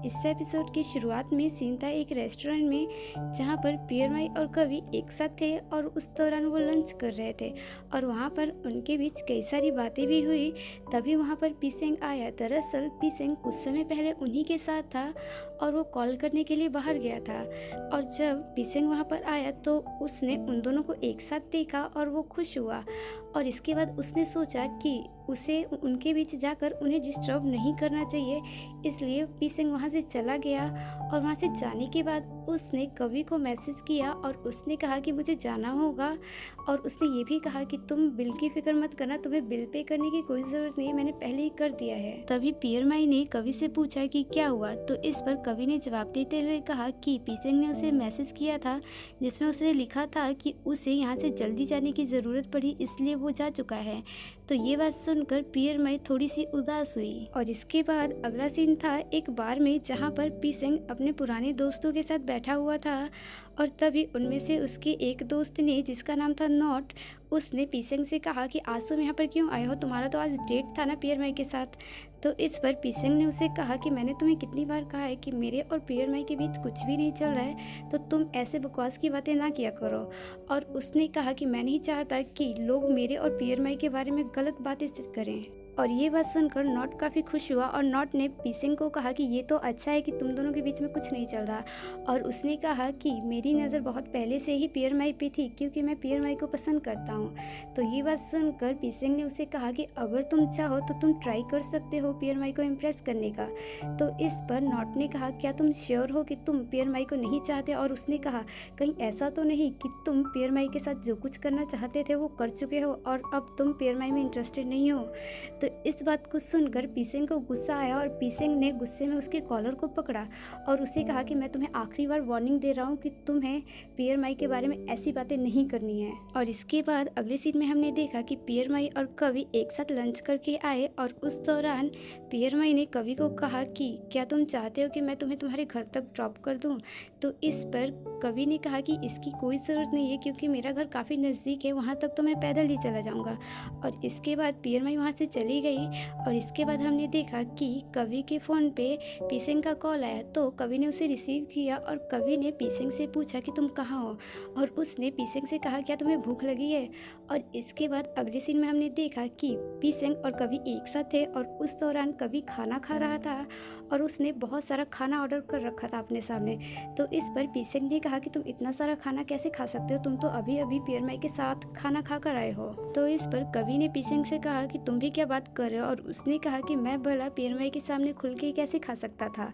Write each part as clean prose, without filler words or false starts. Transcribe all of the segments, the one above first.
इस एपिसोड की शुरुआत में सीन था एक रेस्टोरेंट में, जहाँ पर पियर माई और कवि एक साथ थे और उस दौरान वो लंच कर रहे थे और वहाँ पर उनके बीच कई सारी बातें भी हुई। तभी वहाँ पर पीसेंग आया। दरअसल पीसेंग कुछ समय पहले उन्हीं के साथ था और वो कॉल करने के लिए बाहर गया था। और जब पीसेंग वहाँ पर आया तो उसने उन दोनों को एक साथ देखा और वो खुश हुआ। और इसके बाद उसने सोचा कि उसे उनके बीच जाकर उन्हें डिस्टर्ब नहीं करना चाहिए, इसलिए पीसेंग वहाँ से चला गया। और वहाँ से जाने के बाद उसने कवि को मैसेज किया और उसने कहा कि मुझे जाना होगा। और उसने ये भी कहा कि तुम बिल की फिक्र मत करना, तुम्हें बिल पे करने की कोई ज़रूरत नहीं है, मैंने पहले ही कर दिया है। तभी पियर माई ने कवि से पूछा कि क्या हुआ, तो इस पर कवि ने जवाब देते हुए कहा कि पीसेंग ने उसे मैसेज किया था जिसमें उसने लिखा था कि उसे यहाँ से जल्दी जाने की ज़रूरत पड़ी, इसलिए वो जा चुका है। तो ये बात सुनकर पियर माई थोड़ी सी उदास हुई। और इसके बाद अगला सीन था एक बार में, जहाँ पर पीसेंग अपने पुराने दोस्तों के साथ बैठा हुआ था। और तभी उनमें से उसके एक दोस्त ने, जिसका नाम था नॉट, उसने पीसेंग से कहा कि आज तुम यहाँ पर क्यों आए हो, तुम्हारा तो आज डेट था ना पियर माई के साथ। तो इस पर पीसेंग ने उसे कहा कि मैंने तुम्हें कितनी बार कहा है कि मेरे और पियर माई के बीच कुछ भी नहीं चल रहा है, तो तुम ऐसे बकवास की बातें ना किया करो। और उसने कहा कि मैं नहीं चाहता कि लोग मेरे और पियर माई के बारे में गलत बातें करें। और ये बात सुनकर नॉट काफ़ी खुश हुआ और नॉट ने पीसेंग को कहा कि ये तो अच्छा है कि तुम दोनों के बीच में कुछ नहीं चल रहा। और उसने कहा कि मेरी नज़र बहुत पहले से ही पियर माई पे थी, क्योंकि मैं पियर माई को पसंद करता हूँ। तो ये बात सुनकर पीसेंग ने उसे कहा कि अगर तुम चाहो तो तुम ट्राई कर सकते हो पियर माई को इम्प्रेस करने का। तो इस पर नॉट ने कहा क्या तुम श्योर हो कि तुम पियर माई को नहीं चाहते। और उसने कहा कहीं ऐसा तो नहीं कि तुम पियर माई के साथ जो कुछ करना चाहते थे वो कर चुके हो और अब तुम पियर माई में इंटरेस्टेड नहीं हो। तो इस बात को सुनकर पीसेंग को गुस्सा आया और पीसेंग ने गुस्से में उसके कॉलर को पकड़ा और उसे कहा कि मैं तुम्हें आखिरी बार वार्निंग दे रहा हूँ कि तुम्हें पियर माई के बारे में ऐसी बातें नहीं करनी है। और इसके बाद अगले सीन में हमने देखा कि पियर माई और कवि एक साथ लंच करके आए और उस दौरान पियर माई ने कवि को कहा कि क्या तुम चाहते हो कि मैं तुम्हें तुम्हारे घर तक ड्रॉप कर दूँ। तो इस पर कवि ने कहा कि इसकी कोई ज़रूरत नहीं है, क्योंकि मेरा घर काफ़ी नज़दीक है, वहाँ तक तो मैं पैदल ही चला जाऊँगा। और इसके बाद पियर माई वहाँ से चली गई। और इसके बाद हमने देखा कि कवि के फ़ोन पे पीसेंग का कॉल आया। तो कवि ने उसे रिसीव किया और कवि ने पीसेंग से पूछा कि तुम कहाँ हो। और उसने पीसेंग से कहा क्या तुम्हें भूख लगी है। और इसके बाद अगले सीन में हमने देखा कि पीसेंग और कवि एक साथ थे और उस दौरान कवि खाना खा रहा था और उसने बहुत सारा खाना ऑर्डर कर रखा था अपने सामने। तो इस पर पीसेंग ने कहा कि तुम इतना सारा खाना कैसे खा सकते हो, तुम तो अभी अभी पियर माई के साथ खाना खा कर आए हो। तो इस पर कवि ने पीसेंग से कहा कि तुम भी क्या बात कर रहे हो। और उसने कहा कि मैं भला पियर माई के सामने खुल के कैसे खा सकता था।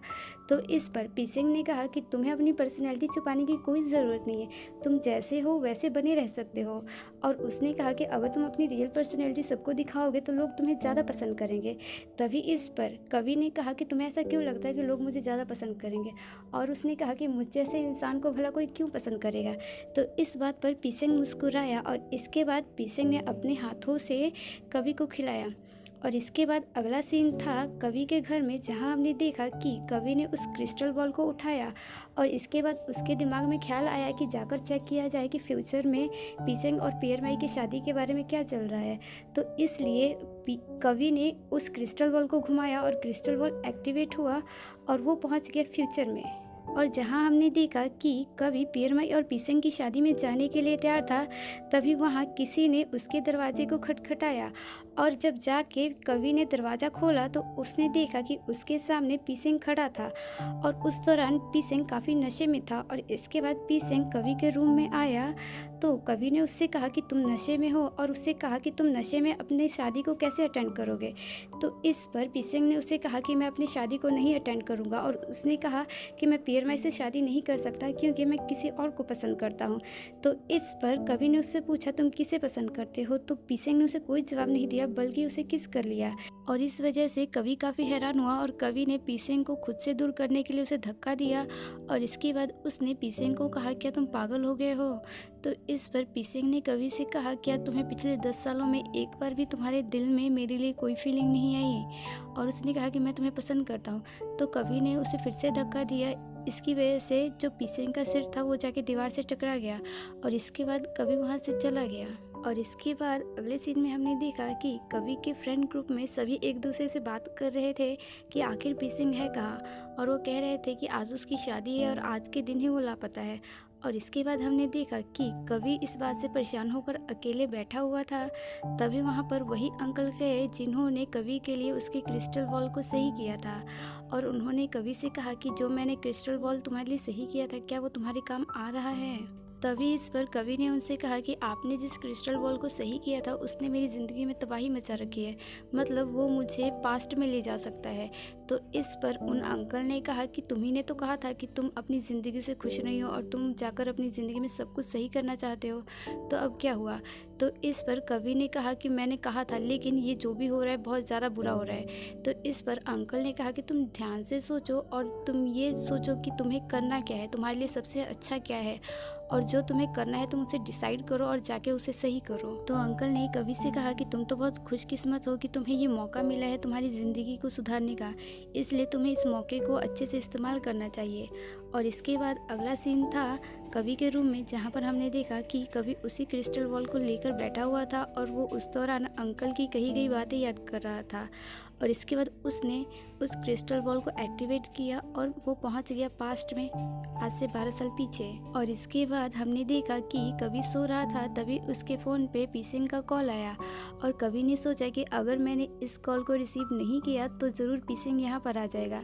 तो इस पर पीसेंग ने कहा कि तुम्हें अपनी पर्सनैलिटी छुपाने की कोई ज़रूरत नहीं है, तुम जैसे हो वैसे बने रह सकते हो। और उसने कहा कि अगर तुम अपनी रियल पर्सनैलिटी सबको दिखाओगे तो लोग तुम्हें ज़्यादा पसंद करेंगे। तभी इस पर कवि ने कहा कि तुम्हें ऐसा क्यों लगता है कि लोग मुझे ज़्यादा पसंद करेंगे। और उसने कहा कि मुझ जैसे इंसान को भला कोई क्यों पसंद करेगा। तो इस बात पर पीसेंग मुस्कुराया और इसके बाद पीसेंग ने अपने हाथों से कवि को खिलाया। और इसके बाद अगला सीन था कवि के घर में, जहां हमने देखा कि कवि ने उस क्रिस्टल बॉल को उठाया और इसके बाद उसके दिमाग में ख्याल आया कि जाकर चेक किया जाए कि फ्यूचर में पीसेंग और पियर माई की शादी के बारे में क्या चल रहा है। तो इसलिए कवि ने उस क्रिस्टल बॉल को घुमाया और क्रिस्टल बॉल एक्टिवेट हुआ और वो पहुंच गया फ्यूचर में। और जहां हमने देखा कि कवि पियर माई और पीसेंग की शादी में जाने के लिए तैयार था, तभी वहां किसी ने उसके दरवाजे को खटखटाया। और जब जाके कवि ने दरवाज़ा खोला तो उसने देखा कि उसके सामने पीसेंग खड़ा था। और उस दौरान पीसेंग काफ़ी नशे में था। और इसके बाद पीसेंग कवि के रूम में आया तो कवि ने उससे कहा कि तुम नशे में हो और उससे कहा कि तुम नशे में अपनी शादी को कैसे अटेंड करोगे। तो इस पर पीसेंग ने उससे कहा कि मैं अपनी शादी को नहीं अटेंड करूँगा। और उसने कहा कि मैं पियर माई से शादी नहीं कर सकता क्योंकि मैं किसी और को पसंद करता हूँ। तो इस पर कवि ने उससे पूछा तुम किसे पसंद करते हो। तो पीसेंग ने उसे कोई जवाब नहीं दिया, बल्कि उसे किस कर लिया। और इस वजह से कवि काफ़ी हैरान हुआ और कवि ने पीसेंग को खुद से दूर करने के लिए उसे धक्का दिया। और इसके बाद उसने पीसेंग को कहा क्या तुम पागल हो गए हो। तो इस पर पीसेंग ने कवि से कहा क्या तुम्हें पिछले 10 सालों में एक बार भी तुम्हारे दिल में मेरे लिए कोई फीलिंग नहीं आई। और उसने कहा कि मैं तुम्हें पसंद करता हूँ। तो कवि ने उसे फिर से धक्का दिया। इसकी वजह से जो पीसेंग का सिर था वो जाके दीवार से टकरा गया और इसके बाद कवि वहाँ से चला गया। और इसके बाद अगले सीन में हमने देखा कि कवि के फ्रेंड ग्रुप में सभी एक दूसरे से बात कर रहे थे कि आखिर पीसिंग है कहाँ, और वो कह रहे थे कि आज उसकी शादी है और आज के दिन ही वो लापता है। और इसके बाद हमने देखा कि कवि इस बात से परेशान होकर अकेले बैठा हुआ था। तभी वहाँ पर वही अंकल गए जिन्होंने कवि के लिए उसके क्रिस्टल बॉल को सही किया था, और उन्होंने कवि से कहा कि जो मैंने क्रिस्टल बॉल तुम्हारे लिए सही किया था, क्या वो तुम्हारे काम आ रहा है। तभी इस पर कवि ने उनसे कहा कि आपने जिस क्रिस्टल बॉल को सही किया था उसने मेरी ज़िंदगी में तबाही मचा रखी है, मतलब वो मुझे पास्ट में ले जा सकता है। तो इस पर उन अंकल ने कहा कि तुम्ही ने तो कहा था कि तुम अपनी ज़िंदगी से खुश नहीं हो और तुम जाकर अपनी ज़िंदगी में सब कुछ सही करना चाहते हो, तो अब क्या हुआ। तो इस पर कवि ने कहा कि मैंने कहा था, लेकिन ये जो भी हो रहा है बहुत ज़्यादा बुरा हो रहा है। तो इस पर अंकल ने कहा कि तुम ध्यान से सोचो और तुम ये सोचो कि तुम्हें करना क्या है, तुम्हारे लिए सबसे अच्छा क्या है, और जो तुम्हें करना है तुम उसे डिसाइड करो और जाके उसे सही करो। तो अंकल ने कवि से कहा कि तुम तो बहुत खुशकिस्मत हो कि तुम्हें ये मौका मिला है तुम्हारी ज़िंदगी को सुधारने का, इसलिए तुम्हें इस मौके को अच्छे से इस्तेमाल करना चाहिए। और इसके बाद अगला सीन था कवि के रूम में, जहाँ पर हमने देखा कि कवि उसी क्रिस्टल बॉल को लेकर बैठा हुआ था और वो उस दौरान अंकल की कही गई बातें याद कर रहा था। और इसके बाद उसने उस क्रिस्टल बॉल को एक्टिवेट किया और वो पहुंच गया पास्ट में, आज से 12 साल पीछे। और इसके बाद हमने देखा कि कवि सो रहा था, तभी उसके फ़ोन पे पीसिंग का कॉल आया, और कवि ने सोचा कि अगर मैंने इस कॉल को रिसीव नहीं किया तो ज़रूर पीसिंग यहाँ पर आ जाएगा,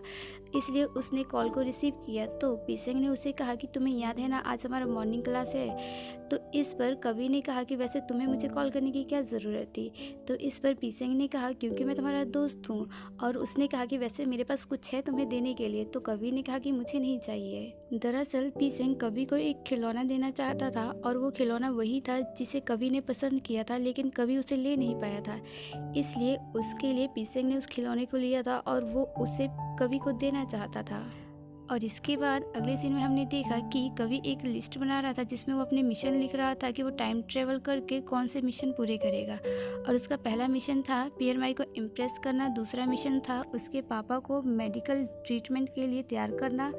इसलिए उसने कॉल को रिसीव किया। तो पीसिंग ने उसे कहा कि तुम्हें याद है ना, आज हमारा मॉर्निंग क्लास है। तो इस पर कवि ने कहा कि वैसे तुम्हें मुझे कॉल करने की क्या ज़रूरत थी। तो इस पर पीसिंग ने कहा क्योंकि मैं तुम्हारा दोस्त हूँ, और उसने कहा कि वैसे मेरे पास कुछ है तुम्हें देने के लिए। तो कवि ने कहा कि मुझे नहीं चाहिए। दरअसल पीसिंग कवि को एक खिलौना देना चाहता था, और वो खिलौना वही था जिसे कवि ने पसंद किया था, लेकिन कवि उसे ले नहीं पाया था, इसलिए उसके लिए पीसिंग ने उस खिलौने को लिया था और वो उसे कवि को देना चाहता था। और इसके बाद अगले सीन में हमने देखा कि कवि एक लिस्ट बना रहा था जिसमें वो अपने मिशन लिख रहा था कि वो टाइम ट्रेवल करके कौन से मिशन पूरे करेगा। और उसका पहला मिशन था पियर माई को इम्प्रेस करना, दूसरा मिशन था उसके पापा को मेडिकल ट्रीटमेंट के लिए तैयार करना,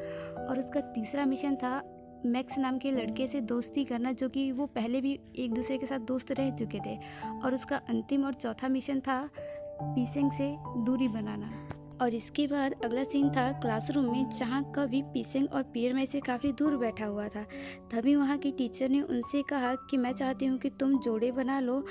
और उसका तीसरा मिशन था मैक्स नाम के लड़के से दोस्ती करना, जो कि वो पहले भी एक दूसरे के साथ दोस्त रह चुके थे। और उसका अंतिम और चौथा मिशन था पीसिंग से दूरी बनाना। और इसके बाद अगला सीन था क्लासरूम में, जहाँ कवि पीसिंग और पियर में से काफ़ी दूर बैठा हुआ था। तभी वहाँ की टीचर ने उनसे कहा कि मैं चाहती हूँ कि तुम जोड़े बना लो,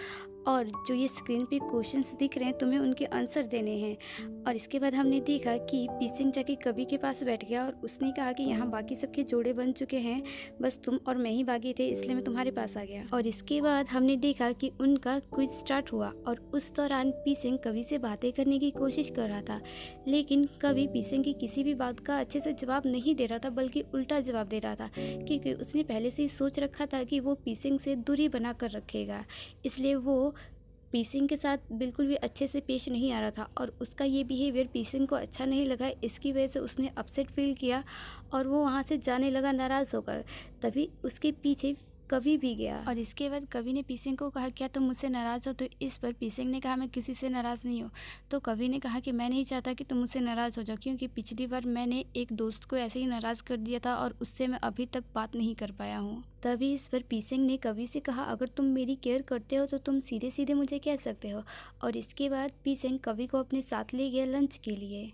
और जो ये स्क्रीन पे क्वेश्चंस दिख रहे हैं तुम्हें उनके आंसर देने हैं। और इसके बाद हमने देखा कि पीसिंग जाके कवि के पास बैठ गया और उसने कहा कि यहाँ बाकी सबके जोड़े बन चुके हैं, बस तुम और मैं ही बाकी थे, इसलिए मैं तुम्हारे पास आ गया। और इसके बाद हमने देखा कि उनका क्विज स्टार्ट हुआ, और उस दौरान पीसिंग कवि से बातें करने की कोशिश कर रहा था, लेकिन कवि पीसिंग की किसी भी बात का अच्छे से जवाब नहीं दे रहा था, बल्कि उल्टा जवाब दे रहा था, क्योंकि उसने पहले से ही सोच रखा था कि वो पीसिंग से दूरी बना कर रखेगा, इसलिए वो पीसिंग के साथ बिल्कुल भी अच्छे से पेश नहीं आ रहा था। और उसका ये बिहेवियर पीसिंग को अच्छा नहीं लगा, इसकी वजह से उसने अपसेट फील किया और वो वहाँ से जाने लगा नाराज़ होकर। तभी उसके पीछे कवि भी गया, और इसके बाद कवि ने पीसिंग को कहा क्या तुम मुझसे नाराज़ हो। तो इस पर पीसिंग ने कहा मैं किसी से नाराज़ नहीं हूँ। तो कवि ने कहा कि मैं नहीं चाहता कि तुम मुझसे नाराज़ हो जाओ, क्योंकि पिछली बार मैंने एक दोस्त को ऐसे ही नाराज़ कर दिया था और उससे मैं अभी तक बात नहीं कर पाया हूँ। तभी इस पर पीसिंग ने कवि से कहा अगर तुम मेरी केयर करते हो तो तुम सीधे सीधे मुझे कह सकते हो। और इसके बाद पीसिंग कवि को अपने साथ ले गया लंच के लिए।